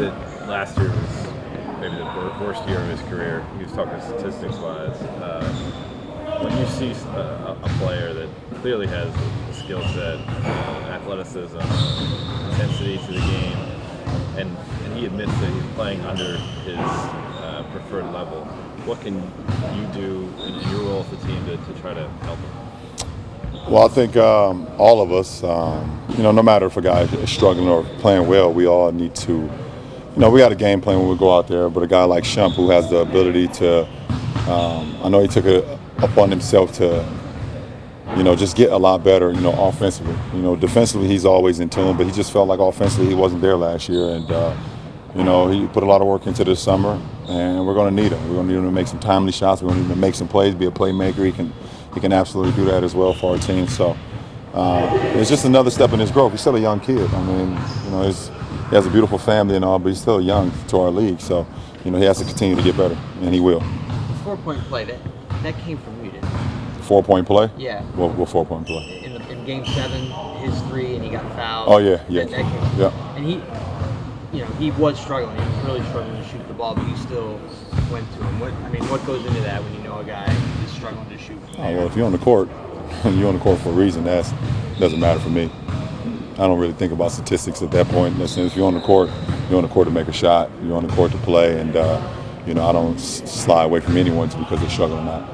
that last year was maybe the worst year of his career. He was talking statistics-wise. When you see a player that clearly has a skill set, athleticism, intensity to the game, and he admits that he's playing under his preferred level, what can you do in your role as a team to try to help him? Well, I think all of us, no matter if a guy is struggling or playing well, we all need to, we got a game plan when we go out there, but a guy like Shump who has the ability to, I know he took it upon himself to, just get a lot better, offensively. Defensively he's always in tune, but he just felt like offensively he wasn't there last year. And, he put a lot of work into this summer, and we're going to need him. We're going to need him to make some timely shots. We're going to need him to make some plays, be a playmaker. He can absolutely do that as well for our team. So it's just another step in his growth. He's still a young kid. I mean, he has a beautiful family and all, but he's still young to our league. So, he has to continue to get better, and he will. The 4-point play, that came from you, didn't it? 4-point play? Yeah. What 4-point play? In Game 7, his 3, and he got fouled. Oh, yeah. That came from Yeah. And he was struggling. He was really struggling to shoot the ball, but you still went to him. What goes into that when you know a guy is struggling to shoot? Well, if you're on the court, you're on the court for a reason. That doesn't matter for me. I don't really think about statistics at that point. If you're on the court, you're on the court to make a shot. You're on the court to play, and I don't slide away from anyone because they're struggling or not.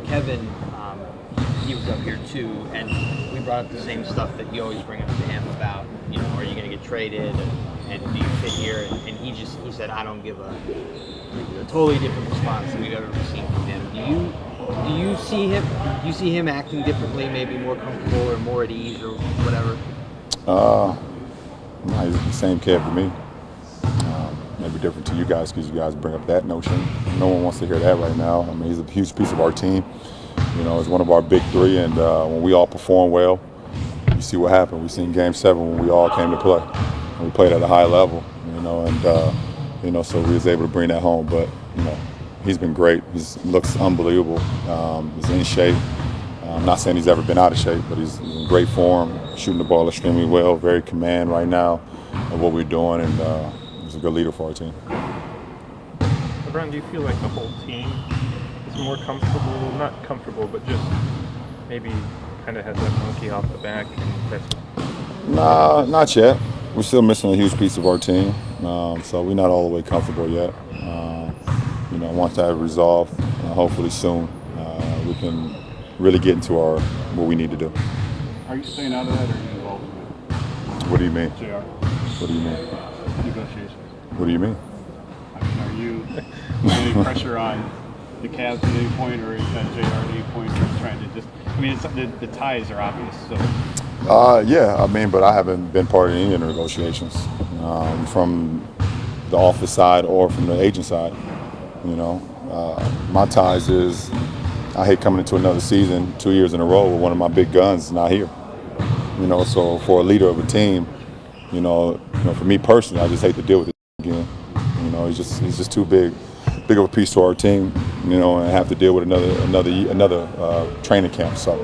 Kevin, he was up here too, and we brought up the same stuff that you always bring up to him about, are you going to get traded, and do you fit here? And he said, I don't give a totally different response than we've ever seen from him. Do you see him? Do you see him acting differently, maybe more comfortable or more at ease or whatever? No, he's the same kid for me. Maybe different to you guys because you guys bring up that notion. No one wants to hear that right now. I mean, he's a huge piece of our team. He's one of our big three, and when we all perform well, you see what happened. We seen Game 7 when we all came to play. And we played at a high level, so we was able to bring that home. But, he's been great. He looks unbelievable. He's in shape. I'm not saying he's ever been out of shape, but he's in great form, shooting the ball extremely well, very command right now of what we're doing, and he's a good leader for our team. LeBron, do you feel like the whole team is more comfortable, not comfortable, but just maybe kind of has that monkey off the back? Nah, not yet. We're still missing a huge piece of our team, so we're not all the way comfortable yet. Once that is resolved, hopefully soon, we can really get into what we need to do. Are you staying out of that, or are you involved in it? What do you mean? JR. What do you mean? Negotiations. What do you mean? Are you any pressure on the Cavs at any point, or is that JR at any point trying to just? It's the ties are obvious. So. Yeah, but I haven't been part of any of the negotiations from the office side or from the agent side. My ties is I hate coming into another season 2 years in a row with one of my big guns not here. So for a leader of a team, for me personally, I just hate to deal with it again. He's just too big of a piece to our team, and have to deal with another training camp. So,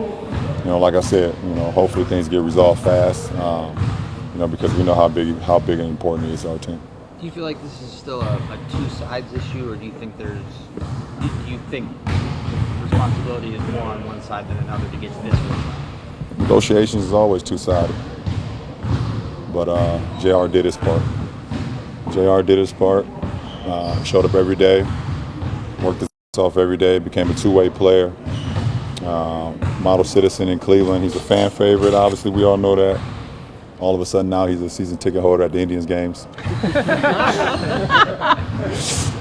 like I said, hopefully things get resolved fast, because we know how big and important it is to our team. Do you feel like this is still a two sides issue, or do you think the responsibility is more on one side than another to get to this one? Negotiations is always two-sided, but JR did his part. Showed up every day, worked his ass off every day, became a two-way player, model citizen in Cleveland. He's a fan favorite, obviously, we all know that. All of a sudden now he's a season ticket holder at the Indians games.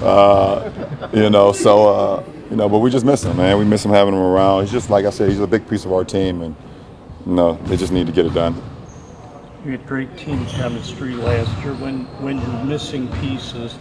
But we just miss him, man. We miss him having him around. He's just, like I said, he's a big piece of our team, and they just need to get it done. You had great team chemistry last year. When you're missing pieces,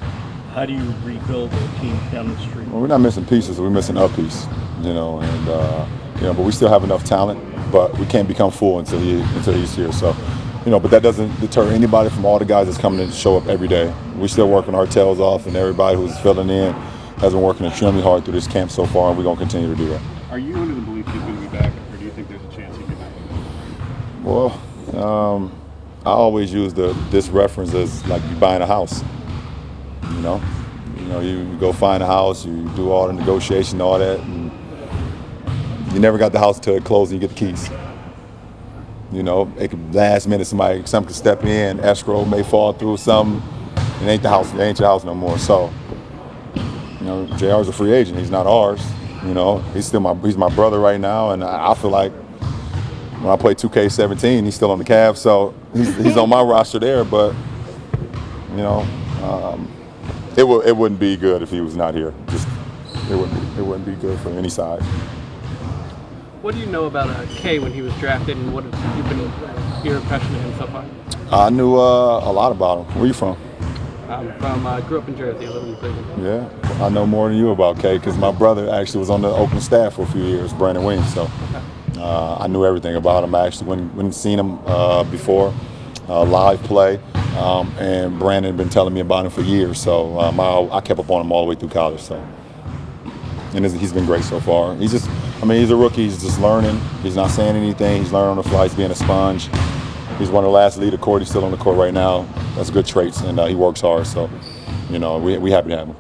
how do you rebuild the team chemistry? Well, we're not missing pieces. We're missing a piece, but we still have enough talent. But we can't become full until he's here. So, but that doesn't deter anybody from all the guys that's coming in to show up every day. We're still working our tails off, and everybody who's filling in has been working extremely hard through this camp so far, and we're going to continue to do that. Are you under the belief he's going to be back, or do you think there's a chance he could not be back? Well, I always use this reference as like you buying a house. You know, you go find a house, you do all the negotiation, all that, and you never got the house until it closed and you get the keys. You know, it could last minute something could step in, escrow may fall through something. It ain't your house no more. So, you know, JR's a free agent. He's not ours. You know, he's my brother right now, and I feel like when I play 2K17, he's still on the Cavs, so he's on my roster there. But you know, it wouldn't be good if he was not here. It wouldn't be good for any side. What do you know about K when he was drafted, and what have you been your impression of him so far? I knew a lot about him. Where you from? Grew up in Jersey, I live in Cleveland. Yeah, I know more than you about K because my brother actually was on the Oakland staff for a few years, Brandon Williams. So I knew everything about him. I actually wouldn't seen him before live play, and Brandon had been telling me about him for years. So I kept up on him all the way through college. So, and he's been great so far. He's a rookie. He's just learning. He's not saying anything. He's learning on the fly. He's being a sponge. He's one of the last to lead the court. He's still on the court right now. That's good traits, and he works hard. So, you know, we happy to have him.